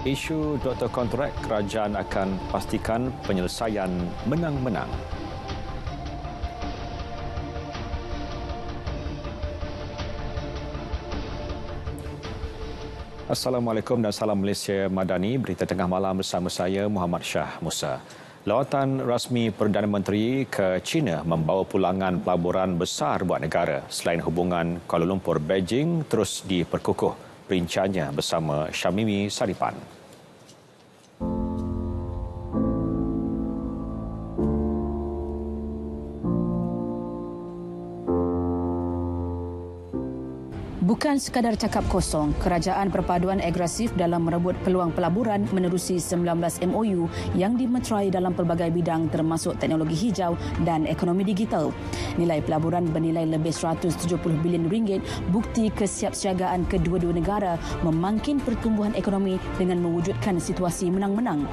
Isu doktor kontrak, kerajaan akan pastikan penyelesaian menang-menang. Assalamualaikum dan salam Malaysia Madani. Berita tengah malam bersama saya Muhammad Shah Musa. Lawatan rasmi Perdana Menteri ke China membawa pulangan pelaburan besar buat negara. Selain hubungan Kuala Lumpur-Beijing terus diperkukuh. Perinciannya bersama Syamimi Saripan. Bukan sekadar cakap kosong, kerajaan perpaduan agresif dalam merebut peluang pelaburan menerusi 19 MOU yang dimeterai dalam pelbagai bidang termasuk teknologi hijau dan ekonomi digital. Nilai pelaburan bernilai lebih 170 bilion ringgit bukti kesiapsiagaan kedua-dua negara memangkin pertumbuhan ekonomi dengan mewujudkan situasi menang-menang.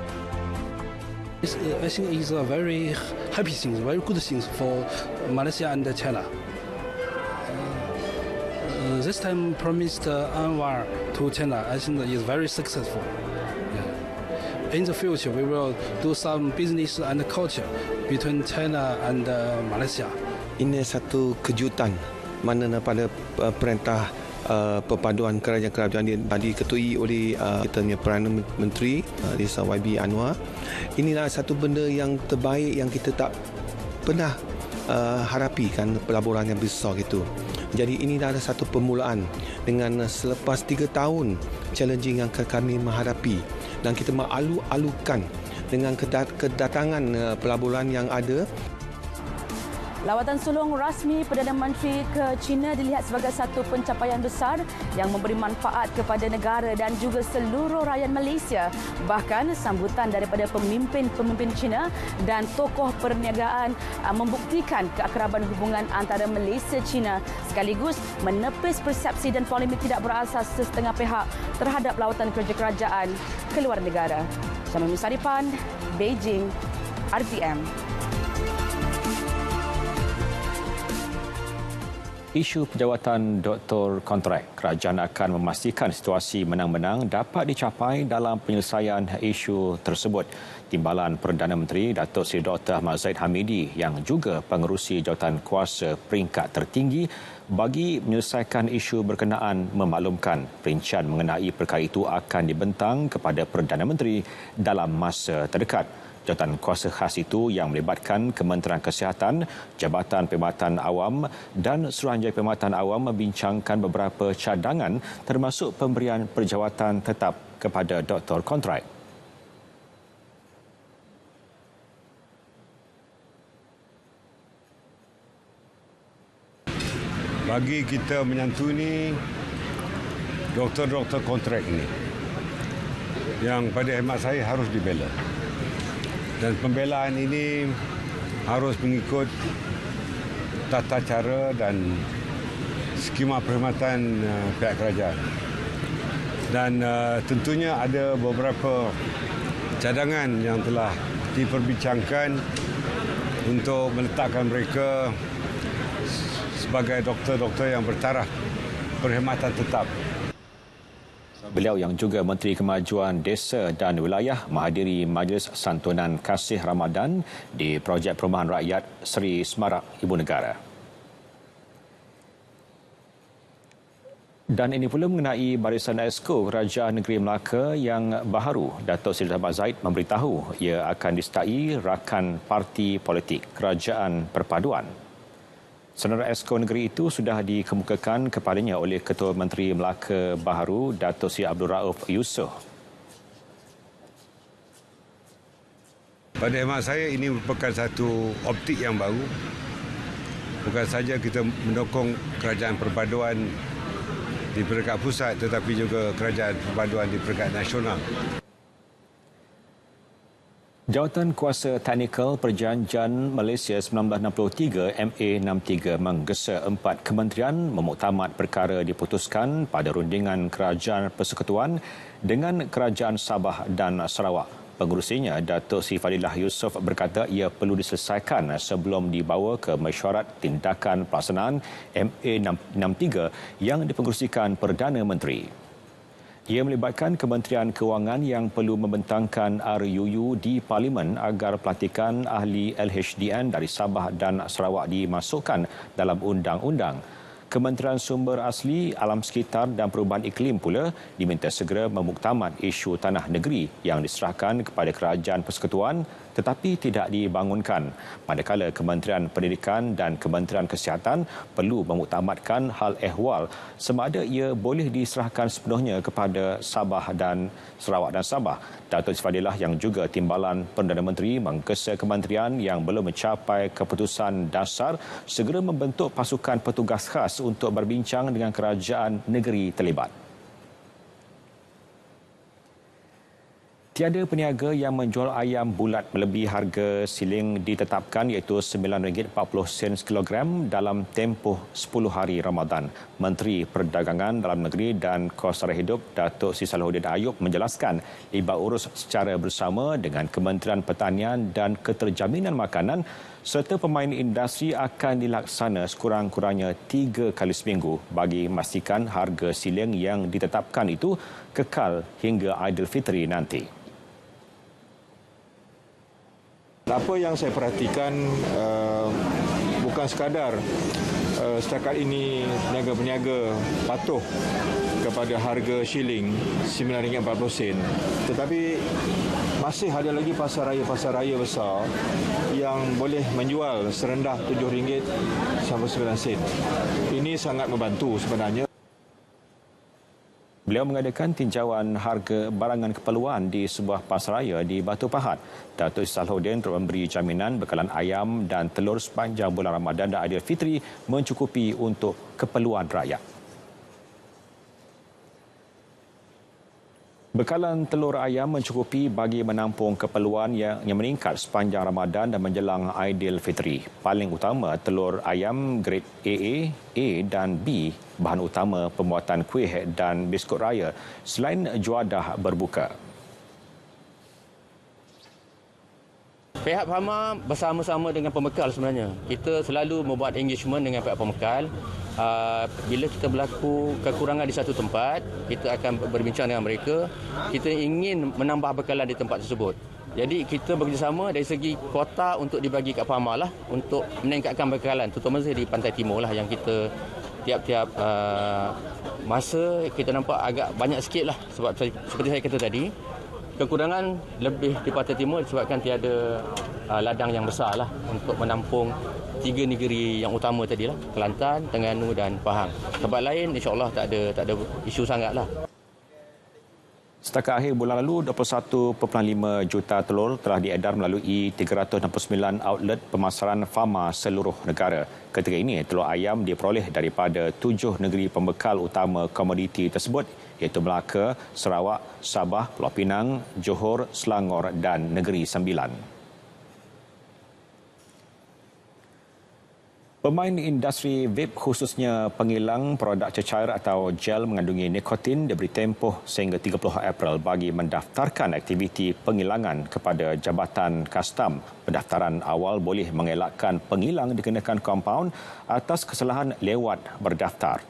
I think it's a very happy thing, very good thing for Malaysia and China. This time promised Anwar to China, I think is very successful. In the future, we will do some business and culture between China and Malaysia. Ini satu kejutan mana pada perintah perpaduan kerajaan-kerajaan yang diketuai oleh kita punya Perdana Menteri Desa YB Anwar. Inilah satu benda yang terbaik yang kita tak pernah harapi kan, pelaburan yang besar itu. Jadi ini adalah satu permulaan dengan selepas 3 tahun challenging yang kami menghadapi dan kita mengalu-alukan dengan kedatangan pelaburan yang ada. Lawatan sulung rasmi Perdana Menteri ke China dilihat sebagai satu pencapaian besar yang memberi manfaat kepada negara dan juga seluruh rakyat Malaysia. Bahkan sambutan daripada pemimpin-pemimpin China dan tokoh perniagaan membuktikan keakraban hubungan antara Malaysia-China sekaligus menepis persepsi dan polemik tidak berasas sesetengah pihak terhadap lawatan kerja-kerajaan ke luar negara. Syamimi Saripan, Beijing, RTM. Isu penjawatan doktor kontrak, kerajaan akan memastikan situasi menang-menang dapat dicapai dalam penyelesaian isu tersebut. Timbalan Perdana Menteri Datuk Seri Dr. Ahmad Zahid Hamidi yang juga pengerusi jawatan kuasa peringkat tertinggi bagi menyelesaikan isu berkenaan memaklumkan perincian mengenai perkara itu akan dibentang kepada Perdana Menteri dalam masa terdekat. Jawatan kuasa khas itu yang melibatkan Kementerian Kesihatan, Jabatan Perkhidmatan Awam dan Suruhanjaya Perkhidmatan Awam membincangkan beberapa cadangan termasuk pemberian perjawatan tetap kepada doktor kontrak. Bagi kita menyantuni doktor-doktor kontrak ini yang pada hemat saya harus dibela. Dan pembelaan ini harus mengikut tata cara dan skema perkhidmatan pihak kerajaan. Dan tentunya ada beberapa cadangan yang telah diperbincangkan untuk meletakkan mereka sebagai doktor-doktor yang bertaraf perkhidmatan tetap. Beliau yang juga Menteri Kemajuan Desa dan Wilayah menghadiri Majlis Santunan Kasih Ramadan di Projek Perumahan Rakyat Seri Semarak Ibu Negara. Dan ini pula mengenai Barisan Esko Kerajaan Negeri Melaka yang baharu. Datuk Seri Ahmad Zahid memberitahu ia akan disertai rakan parti politik Kerajaan Perpaduan. Saudara Esko Negeri itu sudah dikemukakan kepadanya oleh Ketua Menteri Melaka baharu Datuk Seri Abdul Rauf Yusof. Pada hemat saya ini merupakan satu optik yang baru. Bukan saja kita mendukung kerajaan perpaduan di peringkat pusat tetapi juga kerajaan perpaduan di peringkat nasional. Jawatan Kuasa Teknikal Perjanjian Malaysia 1963 MA63 menggesa 4 kementerian memuktamad perkara diputuskan pada rundingan Kerajaan Persekutuan dengan Kerajaan Sabah dan Sarawak. Pengurusinya, Datuk Seri Fadilah Yusof berkata ia perlu diselesaikan sebelum dibawa ke mesyuarat tindakan pelaksanaan MA63 yang dipengerusikan Perdana Menteri. Ia melibatkan Kementerian Kewangan yang perlu membentangkan RUU di Parlimen agar pelantikan ahli LHDN dari Sabah dan Sarawak dimasukkan dalam undang-undang. Kementerian Sumber Asli, Alam Sekitar dan Perubahan Iklim pula diminta segera memuktamad isu tanah negeri yang diserahkan kepada Kerajaan Persekutuan tetapi tidak dibangunkan. Manakala Kementerian Pendidikan dan Kementerian Kesihatan perlu memuktamadkan hal ehwal sama ada ia boleh diserahkan sepenuhnya kepada Sabah dan Sarawak dan Sabah. Datuk Seri Fadilah yang juga Timbalan Perdana Menteri menggesa kementerian yang belum mencapai keputusan dasar segera membentuk pasukan petugas khas untuk berbincang dengan kerajaan negeri terlibat. Tiada peniaga yang menjual ayam bulat melebihi harga siling ditetapkan iaitu RM9.40 sekilogram dalam tempoh 10 hari Ramadan. Menteri Perdagangan Dalam Negeri dan Kos Sara Hidup Datuk Seri Salahuddin Ayub menjelaskan libat urus secara bersama dengan Kementerian Pertanian dan Keterjaminan Makanan serta pemain industri akan dilaksana sekurang-kurangnya 3 kali seminggu bagi memastikan harga siling yang ditetapkan itu kekal hingga Aidilfitri nanti. Apa yang saya perhatikan bukan sekadar setakat ini peniaga-peniaga patuh kepada harga shilling RM9.40, tetapi masih ada lagi pasar raya besar yang boleh menjual serendah RM7.99. Ini sangat membantu sebenarnya. Beliau mengadakan tinjauan harga barangan keperluan di sebuah pasaraya di Batu Pahat. Datuk Seri Salahuddin telah memberi jaminan bekalan ayam dan telur sepanjang bulan Ramadan dan Aidilfitri mencukupi untuk keperluan rakyat. Bekalan telur ayam mencukupi bagi menampung keperluan yang meningkat sepanjang Ramadan dan menjelang Aidilfitri. Paling utama telur ayam grade AA, A dan B, bahan utama pembuatan kuih dan biskut raya selain juadah berbuka. Pihak Pahama bersama-sama dengan pembekal sebenarnya. Kita selalu membuat engagement dengan pihak pembekal. Bila kita berlaku kekurangan di satu tempat, kita akan berbincang dengan mereka. Kita ingin menambah bekalan di tempat tersebut. Jadi kita bekerjasama dari segi kuota untuk dibagi kat Pahama lah untuk meningkatkan bekalan, terutama di Pantai Timur lah yang kita tiap-tiap masa kita nampak agak banyak sikit lah sebab seperti saya kata tadi. Kekurangan lebih di Pantai Timur disebabkan tiada ladang yang besar lah untuk menampung 3 negeri yang utama tadi lah, Kelantan, Terengganu dan Pahang. Tempat lain insya-Allah tak ada isu sangatlah. Setakat akhir bulan lalu, 21.5 juta telur telah diedar melalui 369 outlet pemasaran Fama seluruh negara. Ketika ini, telur ayam diperoleh daripada 7 negeri pembekal utama komoditi tersebut iaitu Melaka, Sarawak, Sabah, Pulau Pinang, Johor, Selangor dan Negeri Sembilan. Pemain industri vape khususnya penghilang produk cecair atau gel mengandungi nikotin diberi tempoh sehingga 30 April bagi mendaftarkan aktiviti penghilangan kepada Jabatan Kastam. Pendaftaran awal boleh mengelakkan penghilang dikenakan kompaun atas kesalahan lewat berdaftar.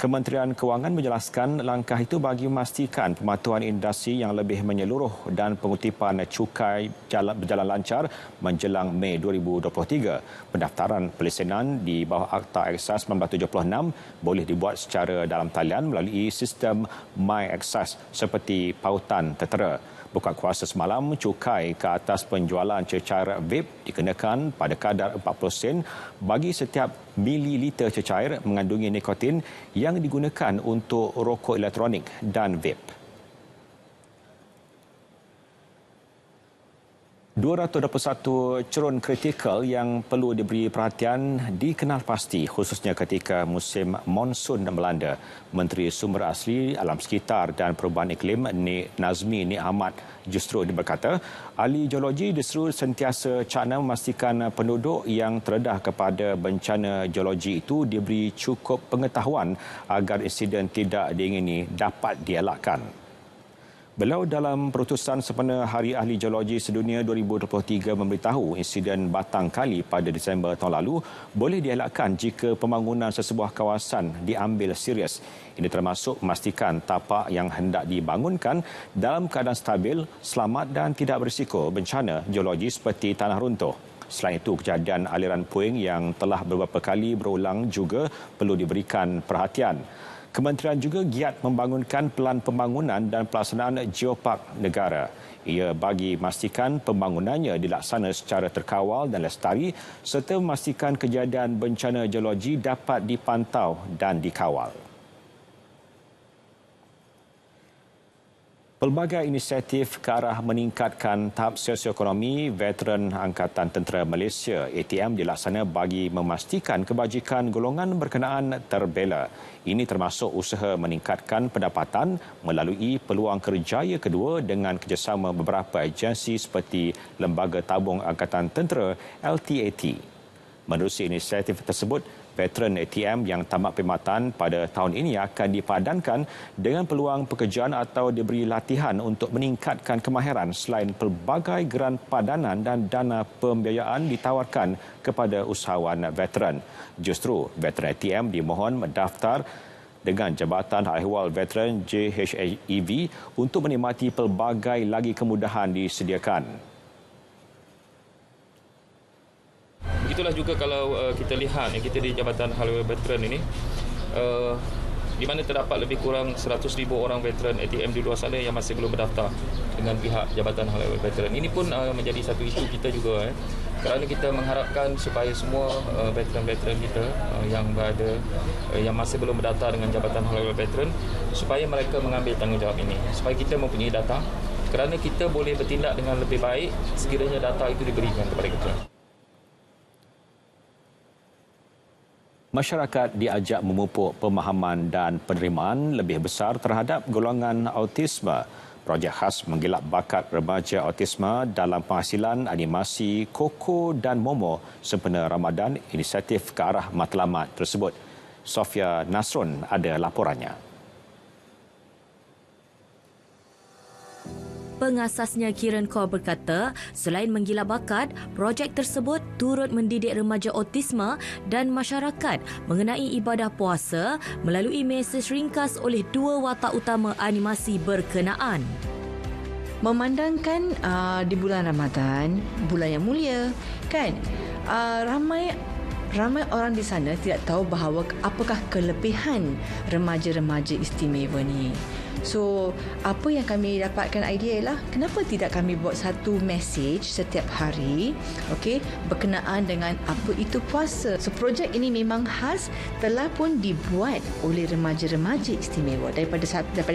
Kementerian Kewangan menjelaskan langkah itu bagi memastikan pematuhan industri yang lebih menyeluruh dan pengutipan cukai berjalan lancar menjelang Mei 2023. Pendaftaran pelesenan di bawah Akta Eksas 1976 boleh dibuat secara dalam talian melalui sistem My Eksas seperti pautan tertera. Buka kuasa semalam, cukai ke atas penjualan cecair vape dikenakan pada kadar 40 sen bagi setiap mililiter cecair mengandungi nikotin yang digunakan untuk rokok elektronik dan vape. 221 cerun kritikal yang perlu diberi perhatian dikenal pasti khususnya ketika musim monsun melanda. Menteri Sumber Asli, Alam Sekitar dan Perubahan Iklim Nazmi Nik Ahmad justru berkata, ahli geologi justru sentiasa cakna memastikan penduduk yang terdedah kepada bencana geologi itu diberi cukup pengetahuan agar insiden tidak diingini dapat dielakkan. Beliau dalam perutusan sempena Hari Ahli Geologi Sedunia 2023 memberitahu insiden batang kali pada Disember tahun lalu boleh dielakkan jika pembangunan sesebuah kawasan diambil serius. Ini termasuk memastikan tapak yang hendak dibangunkan dalam keadaan stabil, selamat dan tidak berisiko bencana geologi seperti tanah runtuh. Selain itu, kejadian aliran puing yang telah beberapa kali berulang juga perlu diberikan perhatian. Kementerian juga giat membangunkan pelan pembangunan dan pelaksanaan geopark negara. Ia bagi memastikan pembangunannya dilaksana secara terkawal dan lestari serta memastikan kejadian bencana geologi dapat dipantau dan dikawal. Pelbagai inisiatif ke arah meningkatkan tahap sosioekonomi veteran Angkatan Tentera Malaysia ATM dilaksana bagi memastikan kebajikan golongan berkenaan terbela. Ini termasuk usaha meningkatkan pendapatan melalui peluang kerjaya kedua dengan kerjasama beberapa agensi seperti Lembaga Tabung Angkatan Tentera LTAT. Menerusi inisiatif tersebut, veteran ATM yang tamat perkhidmatan pada tahun ini akan dipadankan dengan peluang pekerjaan atau diberi latihan untuk meningkatkan kemahiran selain pelbagai geran padanan dan dana pembiayaan ditawarkan kepada usahawan veteran. Justru, veteran ATM dimohon mendaftar dengan Jabatan Hal Ehwal Veteran JHEV untuk menikmati pelbagai lagi kemudahan disediakan. Begitulah juga kalau kita lihat kita di Jabatan Hal Ehwal Veteran ini di mana terdapat lebih kurang 100,000 orang veteran ATM di luar sana yang masih belum berdaftar dengan pihak Jabatan Hal Ehwal Veteran. Ini pun menjadi satu isu kita juga kerana kita mengharapkan supaya semua veteran-veteran kita yang berada yang masih belum berdaftar dengan Jabatan Hal Ehwal Veteran supaya mereka mengambil tanggungjawab ini, supaya kita mempunyai data kerana kita boleh bertindak dengan lebih baik sekiranya data itu diberikan kepada kita. Masyarakat diajak memupuk pemahaman dan penerimaan lebih besar terhadap golongan autisme. Projek khas menggilap bakat remaja autisme dalam penghasilan animasi Koko dan Momo sempena Ramadan, inisiatif ke arah matlamat tersebut. Sofia Nasrun ada laporannya. Pengasasnya Kieran Kaur berkata, selain menggilap bakat, projek tersebut turut mendidik remaja autisme dan masyarakat mengenai ibadah puasa melalui mesej ringkas oleh dua watak utama animasi berkenaan. Memandangkan di bulan Ramadan, bulan yang mulia, kan? Ramai orang di sana tidak tahu bahawa apakah kelebihan remaja-remaja istimewa ni. So, apa yang kami dapatkan idea ialah kenapa tidak kami buat satu message setiap hari, okey, berkenaan dengan apa itu puasa. So, projek ini memang khas telah pun dibuat oleh remaja-remaja istimewa daripada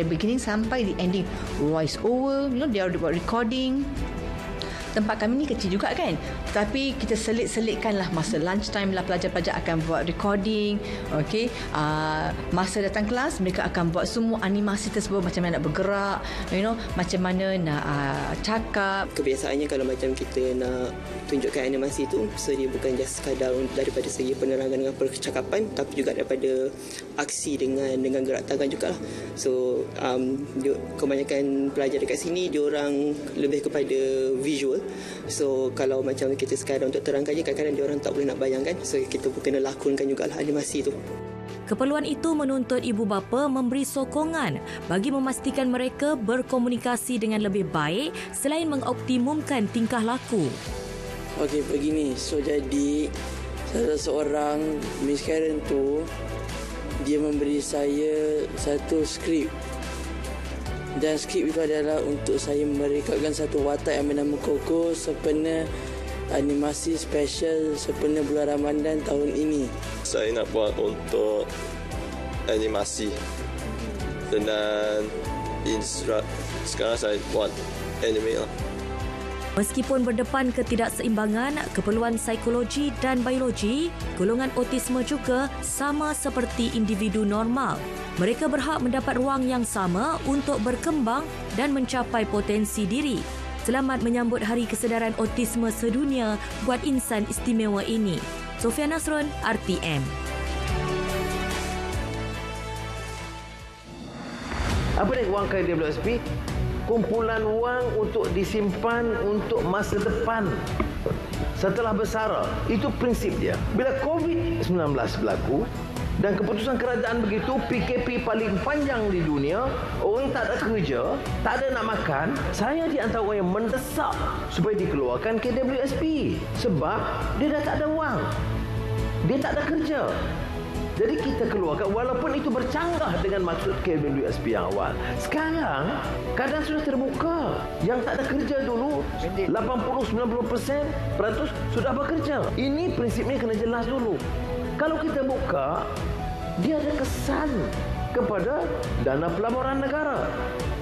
beginning sampai di ending, voice over, dia ada buat recording. Tempat kami ni kecil juga kan, tapi kita selit-selitkanlah masa lunch time lah, pelajar-pelajar akan buat recording, okey. Masa datang kelas mereka akan buat semua animasi tersebut, macam mana nak bergerak, macam mana nak cakap. Kebiasaannya kalau macam kita nak tunjukkan animasi tu, so dia bukan just sekadar daripada segi penerangan dengan percakapan, tapi juga daripada aksi dengan gerak tangan jugalah. So kebanyakan pelajar dekat sini diorang lebih kepada visual. So kalau macam kita sekadar untuk terangkan je, kadang-kadang diorang tak boleh nak bayangkan. So kita pun kena lakonkan jugalah animasi tu. Keperluan itu menuntut ibu bapa memberi sokongan bagi memastikan mereka berkomunikasi dengan lebih baik selain mengoptimumkan tingkah laku. Okey, begini. So jadi salah seorang Miss Karen tu, dia memberi saya satu skrip. Dan skrip itu adalah untuk saya merekodkan satu watak yang bernama Koko sempena animasi special sempena bulan Ramadan tahun ini. Saya nak buat untuk animasi dan sekarang saya buat anime lah. Meskipun berdepan ketidakseimbangan keperluan psikologi dan biologi, golongan autisme juga sama seperti individu normal. Mereka berhak mendapat ruang yang sama untuk berkembang dan mencapai potensi diri. Selamat menyambut Hari Kesedaran Autisme Sedunia buat insan istimewa ini. Sofia Nasrun, RTM. Apa dia wangkai dia blok SP? kumpulan wang untuk disimpan untuk masa depan setelah bersara. Itu prinsip dia. Bila COVID-19 berlaku dan keputusan kerajaan begitu, PKP paling panjang di dunia, orang tak ada kerja, tak ada nak makan, saya di antara orang yang mendesak supaya dikeluarkan KWSP sebab dia dah tak ada wang. Dia tak ada kerja. Jadi kita keluarkan walaupun itu bercanggah dengan maksud KWSP yang awal. Sekarang keadaan sudah terbuka. Yang tak ada kerja dulu 80-90% sudah bekerja. Ini prinsipnya kena jelas dulu. Kalau kita buka, dia ada kesan kepada dana pelaburan negara.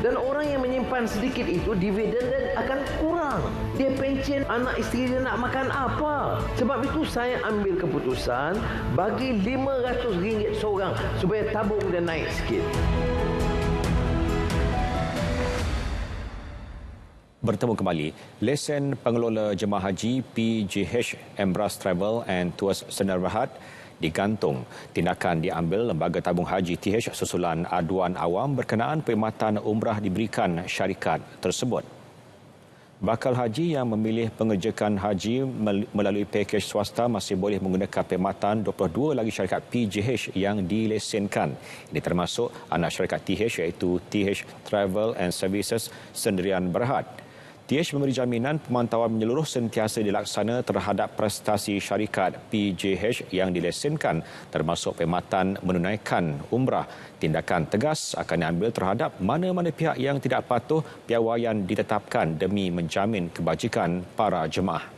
Dan orang yang menyimpan sedikit itu, dividen dia akan kurang. Dia pencen anak isteri dia nak makan apa. Sebab itu saya ambil keputusan bagi RM500 seorang supaya tabung dia naik sikit. Bertemu kembali, lesen pengelola jemaah haji PJH Embrace Travel and Tours Sdn Bhd digantung. Tindakan diambil Lembaga Tabung Haji TH susulan aduan awam berkenaan perkhidmatan umrah diberikan syarikat tersebut. Bakal haji yang memilih pengerjakan haji melalui pakej swasta masih boleh menggunakan perkhidmatan 22 lagi syarikat PJH yang dilesenkan. Ini termasuk anak syarikat TH iaitu TH Travel and Services Sdn Bhd. TH memberi jaminan pemantauan menyeluruh sentiasa dilaksana terhadap prestasi syarikat PJH yang dilesenkan termasuk perkhidmatan menunaikan umrah. Tindakan tegas akan diambil terhadap mana-mana pihak yang tidak patuh piawaian ditetapkan demi menjamin kebajikan para jemaah.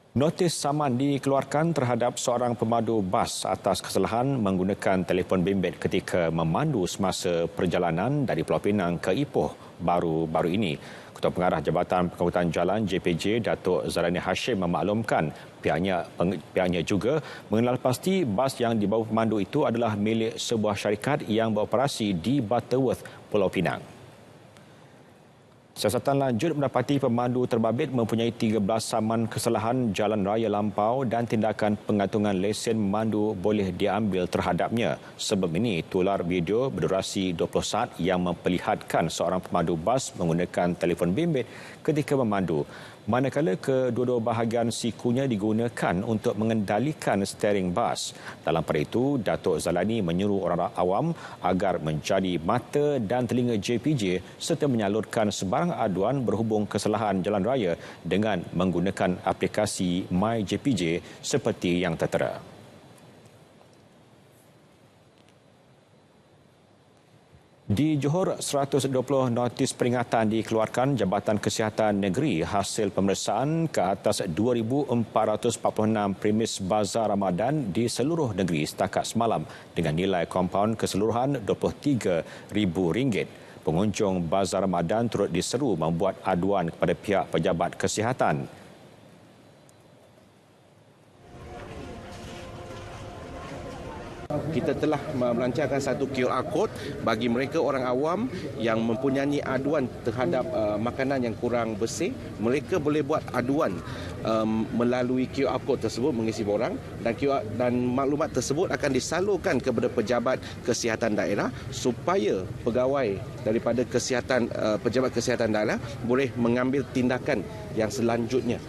Notis saman dikeluarkan terhadap seorang pemandu bas atas kesalahan menggunakan telefon bimbit ketika memandu semasa perjalanan dari Pulau Pinang ke Ipoh baru-baru ini. Ketua Pengarah Jabatan Pengangkutan Jalan JPJ, Datuk Zalani Hashim memaklumkan pihaknya juga mengenal pasti bas yang dibawa pemandu itu adalah milik sebuah syarikat yang beroperasi di Butterworth, Pulau Pinang. Siasatan lanjut mendapati pemandu terbabit mempunyai 13 saman kesalahan jalan raya lampau dan tindakan pengantungan lesen memandu boleh diambil terhadapnya. Sebelum ini, tular video berdurasi 20 saat yang memperlihatkan seorang pemandu bas menggunakan telefon bimbit ketika memandu. Manakala kedua-dua bahagian sikunya digunakan untuk mengendalikan steering bas. Dalam pada itu, Datuk Zalani menyuruh orang awam agar menjadi mata dan telinga JPJ serta menyalurkan sebarang aduan berhubung kesalahan jalan raya dengan menggunakan aplikasi MyJPJ seperti yang tertera. Di Johor, 120 notis peringatan dikeluarkan Jabatan Kesihatan Negeri hasil pemeriksaan ke atas 2,446 premis bazar Ramadan di seluruh negeri setakat semalam dengan nilai kompaun keseluruhan RM23,000. Pengunjung bazar Ramadan turut diseru membuat aduan kepada pihak pejabat kesihatan. Kita telah melancarkan satu QR code bagi mereka orang awam yang mempunyai aduan terhadap makanan yang kurang bersih. Mereka boleh buat aduan melalui QR code tersebut mengisi borang dan maklumat tersebut akan disalurkan kepada pejabat kesihatan daerah supaya pegawai daripada pejabat kesihatan daerah boleh mengambil tindakan yang selanjutnya.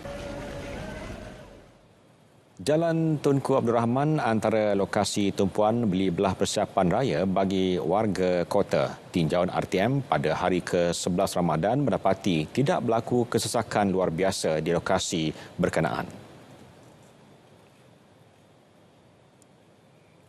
Jalan Tunku Abdul Rahman antara lokasi tumpuan beli belah persiapan raya bagi warga kota. Tinjauan RTM pada hari ke-11 Ramadan mendapati tidak berlaku kesesakan luar biasa di lokasi berkenaan.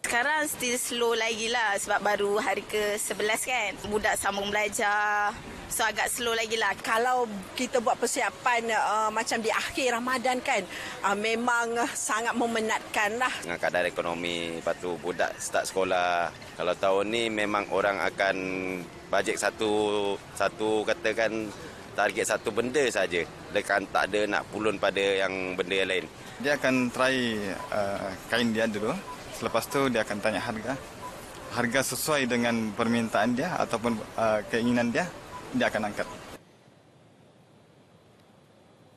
Sekarang still slow lagi lah sebab baru hari ke-11 kan. Budak sambung belajar. So agak slow lagi lah. Kalau kita buat persiapan macam di akhir Ramadan kan, memang sangat memenatkan lah. Dengan keadaan ekonomi, lepas tu budak start sekolah. Kalau tahun ni memang orang akan bajet satu katakan target satu benda saja. Dekan tak ada nak pulun pada yang benda yang lain. Dia akan try kain dia dulu. Selepas tu dia akan tanya harga. Harga sesuai dengan permintaan dia ataupun keinginan dia, dia akan angkat.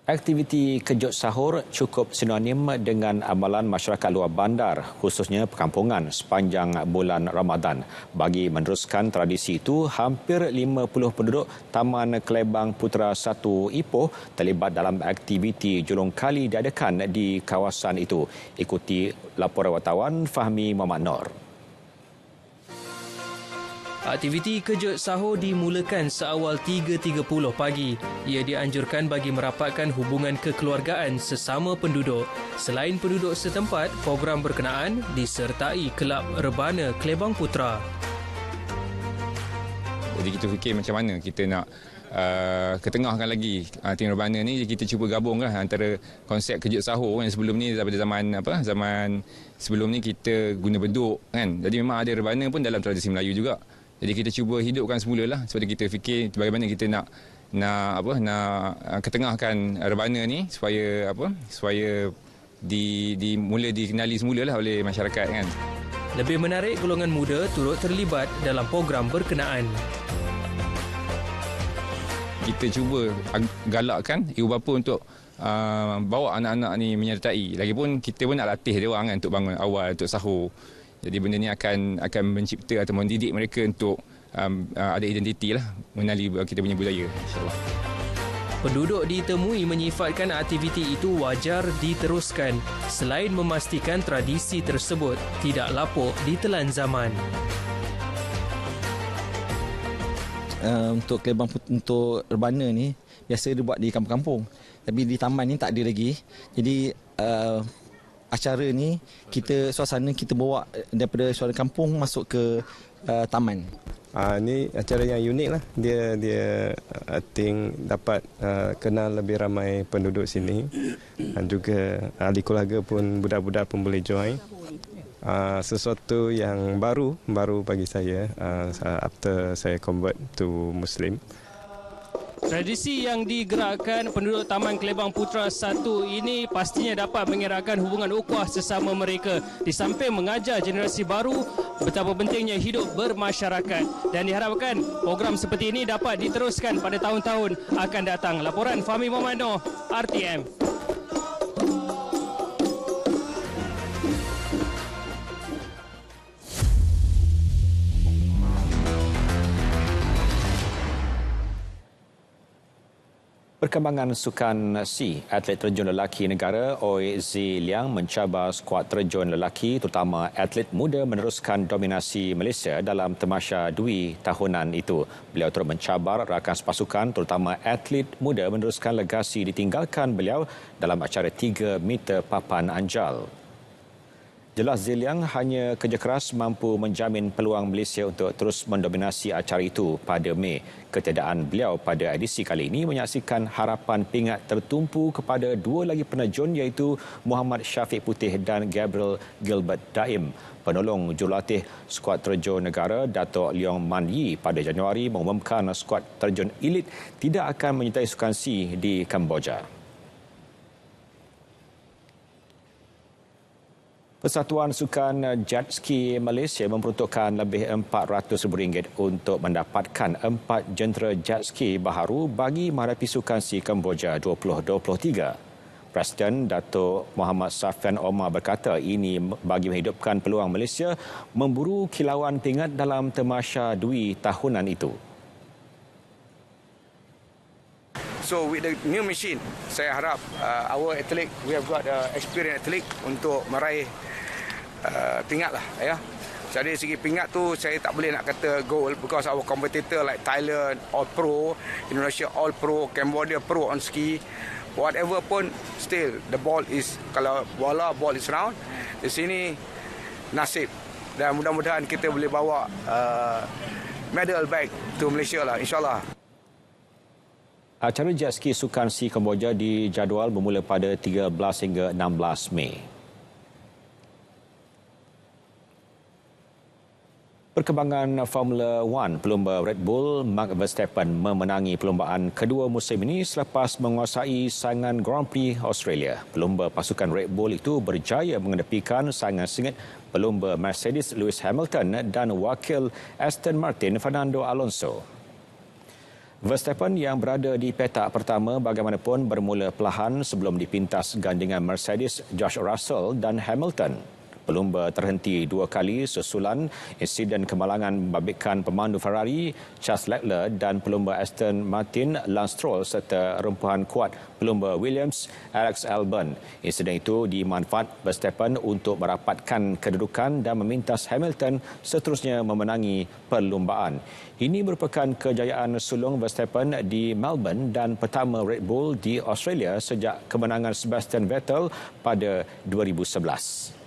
Aktiviti kejut sahur cukup sinonim dengan amalan masyarakat luar bandar, khususnya perkampungan sepanjang bulan Ramadan. Bagi meneruskan tradisi itu, hampir 50 penduduk Taman Klebang Putra 1 Ipoh terlibat dalam aktiviti julung kali diadakan di kawasan itu. Ikuti laporan wartawan Fahmi Muhammad Nor. Aktiviti kejut sahur dimulakan seawal 3.30 pagi. Ia dianjurkan bagi merapatkan hubungan kekeluargaan sesama penduduk. Selain penduduk setempat, program berkenaan disertai Kelab Rebana Klebang Putra. Jadi kita fikir macam mana kita nak ketengahkan lagi tim Rebana ni. Kita cuba gabunglah antara konsep kejut sahur yang sebelum ni daripada zaman sebelum ni kita guna beduk kan. Jadi memang ada Rebana pun dalam tradisi Melayu juga. Jadi kita cuba hidupkan semula lah sebab kita fikir bagaimana kita nak ketengahkan Rebana ni supaya mula dikenali semula lah oleh masyarakat kan. Lebih menarik, golongan muda turut terlibat dalam program berkenaan. Kita cuba galakkan ibu bapa untuk bawa anak-anak ni menyertai. Lagipun kita pun nak latih dia orang kan untuk bangun awal untuk sahur. Jadi benda ni akan mencipta atau mendidik mereka untuk ada identiti lah, mengenali kita punya budaya, insyaAllah. Penduduk ditemui menyifatkan aktiviti itu wajar diteruskan selain memastikan tradisi tersebut tidak lapuk ditelan zaman. Untuk Klebang untuk Rebana ni biasa dibuat di kampung-kampung, tapi di taman ni tak ada lagi. Jadi acara ni suasana kita bawa daripada suara kampung masuk ke taman. Ini acara yang unik lah. Dia I think dapat kenal lebih ramai penduduk sini dan juga ahli keluarga pun, budak-budak pun boleh join. Sesuatu yang baru bagi saya after saya convert to Muslim. Tradisi yang digerakkan penduduk Taman Klebang Putra 1 ini pastinya dapat mengeratkan hubungan ukhuwah sesama mereka di samping mengajar generasi baru betapa pentingnya hidup bermasyarakat, dan diharapkan program seperti ini dapat diteruskan pada tahun-tahun akan datang. Laporan Fahmi Muhammad Noor, RTM. Perkembangan Sukan C, atlet terjun lelaki negara Oi Zi Liang mencabar skuad terjun lelaki terutama atlet muda meneruskan dominasi Malaysia dalam Tamasya Dwi tahunan itu. Beliau turut mencabar rakan sepasukan terutama atlet muda meneruskan legasi ditinggalkan beliau dalam acara 3 meter papan anjal. Jelas Ziliang hanya kerja keras mampu menjamin peluang Malaysia untuk terus mendominasi acara itu pada Mei. Ketiadaan beliau pada edisi kali ini menyaksikan harapan pingat tertumpu kepada dua lagi penerjun iaitu Muhammad Syafiq Putih dan Gabriel Gilbert Daim. Penolong jurulatih skuad terjun negara Dato' Leong Man Yi pada Januari mengumumkan skuad terjun elit tidak akan menyertai Sukan C di Kemboja. Persatuan Sukan Jet Ski Malaysia memperuntukkan lebih RM400,000 untuk mendapatkan 4 jentera jet ski baharu bagi menghadapi Sukan C Kemboja 2023. Presiden Dato' Muhammad Safian Omar berkata ini bagi menghidupkan peluang Malaysia memburu kilauan pingat dalam Tamasya Dwi tahunan itu. So with the new machine, saya harap our athlete, we have got experienced athlete untuk meraih pingat lah ya. Jadi segi pingat tu saya tak boleh nak kata gold because our competitor like Thailand all pro, Indonesia all pro, Cambodia pro on ski, whatever pun still the ball is, kalau bola ball is round. Di sini nasib dan mudah-mudahan kita boleh bawa medal back to Malaysia lah insyaAllah. Acara jet ski Sukan C Kemboja dijadual bermula pada 13 hingga 16 Mei. Perkembangan Formula 1, pelumba Red Bull Max Verstappen memenangi perlumbaan kedua musim ini selepas menguasai saingan Grand Prix Australia. Pelumba pasukan Red Bull itu berjaya mengedepikan saingan sengit pelumba Mercedes Lewis Hamilton dan wakil Aston Martin Fernando Alonso. Verstappen yang berada di petak pertama bagaimanapun bermula perlahan sebelum dipintas gandingan Mercedes George Russell dan Hamilton. Pelumba terhenti 2 kali susulan insiden kemalangan membabitkan pemandu Ferrari Charles Leclerc dan pelumba Aston Martin Lance Stroll serta rempuhan kuat pelumba Williams Alex Albon. Insiden itu dimanfaat Verstappen untuk merapatkan kedudukan dan memintas Hamilton seterusnya memenangi perlumbaan. Ini merupakan kejayaan sulung Verstappen di Melbourne dan pertama Red Bull di Australia sejak kemenangan Sebastian Vettel pada 2011.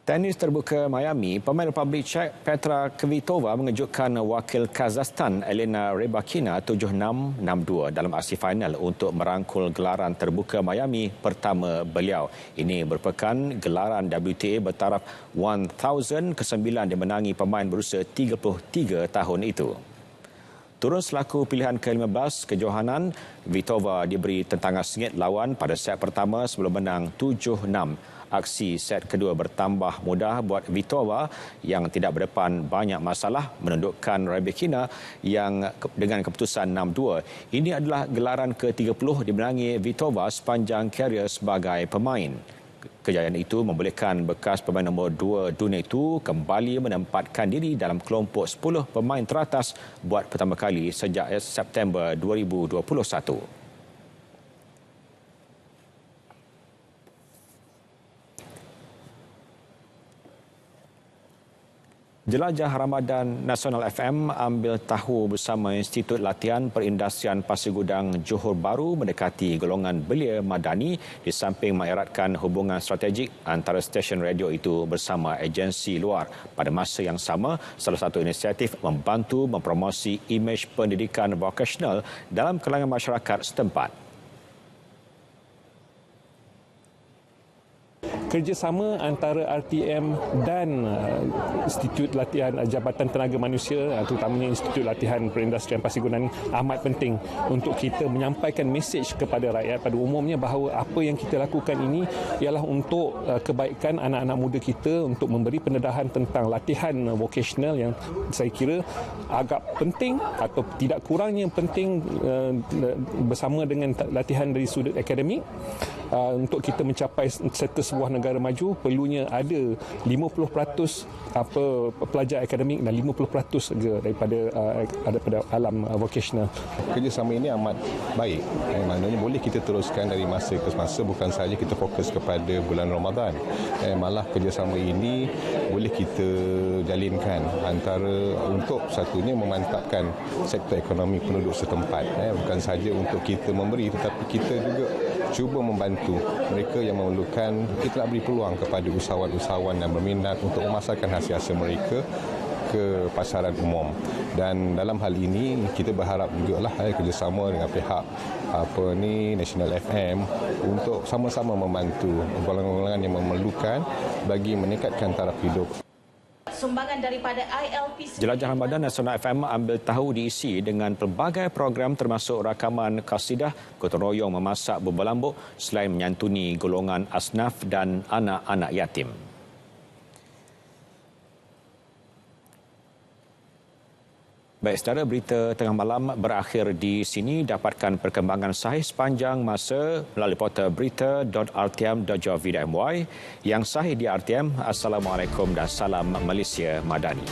Tenis terbuka Miami, pemain Republik Czech Petra Kvitova mengejutkan wakil Kazakhstan Elena Rybakina 7-6, 6-2 dalam aksi final untuk merangkul gelaran terbuka Miami pertama beliau. Ini merupakan gelaran WTA bertaraf 1000 ke-9 dimenangi pemain berusia 33 tahun itu. Turun selaku pilihan ke-15 kejohanan, Kvitova diberi tentangan sengit lawan pada set pertama sebelum menang 7-6. Aksi set kedua bertambah mudah buat Kvitova yang tidak berdepan banyak masalah menundukkan Rybakina yang dengan keputusan 6-2. Ini adalah gelaran ke-30 dimenangi Kvitova sepanjang karier sebagai pemain. Kejayaan itu membolehkan bekas pemain nombor 2 dunia itu kembali menempatkan diri dalam kelompok 10 pemain teratas buat pertama kali sejak September 2021. Jelajah Ramadan Nasional FM ambil tahu bersama Institut Latihan Perindustrian Pasir Gudang Johor Bahru mendekati golongan belia madani di samping mengeratkan hubungan strategik antara stesen radio itu bersama agensi luar. Pada masa yang sama, salah satu inisiatif membantu mempromosi imej pendidikan vokasional dalam kalangan masyarakat setempat. Kerjasama antara RTM dan Institut Latihan Jabatan Tenaga Manusia, terutamanya Institut Latihan Perindustrian Pasir Gudang, amat penting untuk kita menyampaikan mesej kepada rakyat pada umumnya bahawa apa yang kita lakukan ini ialah untuk kebaikan anak-anak muda kita, untuk memberi pendedahan tentang latihan vokasional yang saya kira agak penting atau tidak kurangnya penting bersama dengan latihan dari sudut akademik. Untuk kita mencapai serta sebuah negara maju, perlunya ada 50% pelajar akademik dan 50% daripada alam vokasional. Kerjasama ini amat baik. Maknanya boleh kita teruskan dari masa ke masa, bukan sahaja kita fokus kepada bulan Ramadan. Malah kerjasama ini boleh kita jalinkan antara untuk satunya memantapkan sektor ekonomi penduduk setempat. Bukan sahaja untuk kita memberi, tetapi kita juga cuba membantu mereka yang memerlukan. Kita nak beri peluang kepada usahawan-usahawan yang berminat untuk memasarkan hasil-hasil mereka ke pasaran umum. Dan dalam hal ini kita berharap jugalah kerjasama dengan pihak National FM untuk sama-sama membantu golongan-golongan yang memerlukan bagi meningkatkan taraf hidup. Sumbangan daripada ILP. Jelajah Ramadan Nasional FM ambil tahu diisi dengan pelbagai program termasuk rakaman kasidah, gotong royong memasak bubur lambuk selain menyantuni golongan asnaf dan anak-anak yatim. Baik, saudara, berita tengah malam berakhir di sini. Dapatkan perkembangan sahih sepanjang masa melalui portal berita.rtm.gov.my. Yang sahih di RTM. Assalamualaikum dan salam Malaysia Madani.